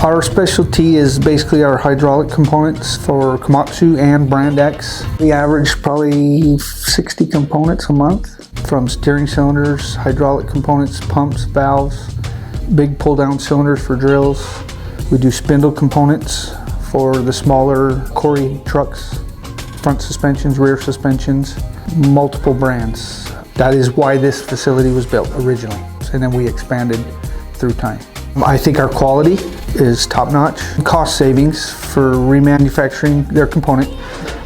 Our specialty is basically our hydraulic components for Komatsu and Brand X. We average probably 60 components a month, from steering cylinders, hydraulic components, pumps, valves, big pull-down cylinders for drills. We do spindle components for the smaller quarry trucks, front suspensions, rear suspensions, multiple brands. That is why this facility was built originally, and then we expanded through time. I think our quality is top-notch. Cost savings for remanufacturing their component.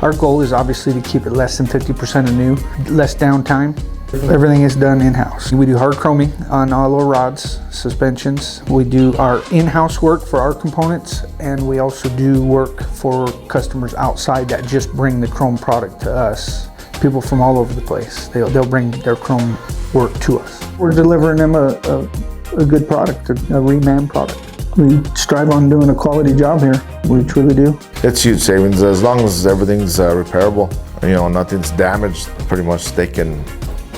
Our goal is obviously to keep it less than 50% of new, less downtime. Everything is done in-house. We do hard chroming on all our rods, suspensions. We do our in-house work for our components, and we also do work for customers outside that just bring the chrome product to us. People from all over the place. They'll bring their chrome work to us. We're delivering them a good product, a REMAN product. We strive on doing a quality job here. We truly do. It's huge savings as long as everything's repairable. You know, nothing's damaged. Pretty much they can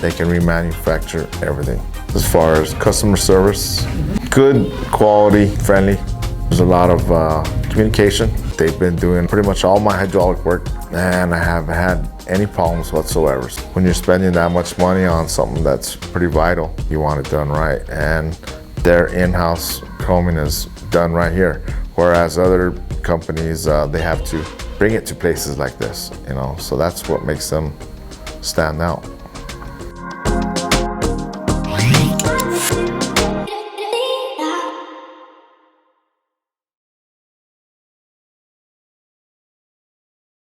remanufacture everything. As far as customer service, good, quality, friendly. There's a lot of communication. They've been doing pretty much all my hydraulic work, and I haven't had any problems whatsoever. When you're spending that much money on something that's pretty vital, you want it done right. And their in-house chroming is done right here. Whereas other companies, they have to bring it to places like this, you know, so that's what makes them stand out.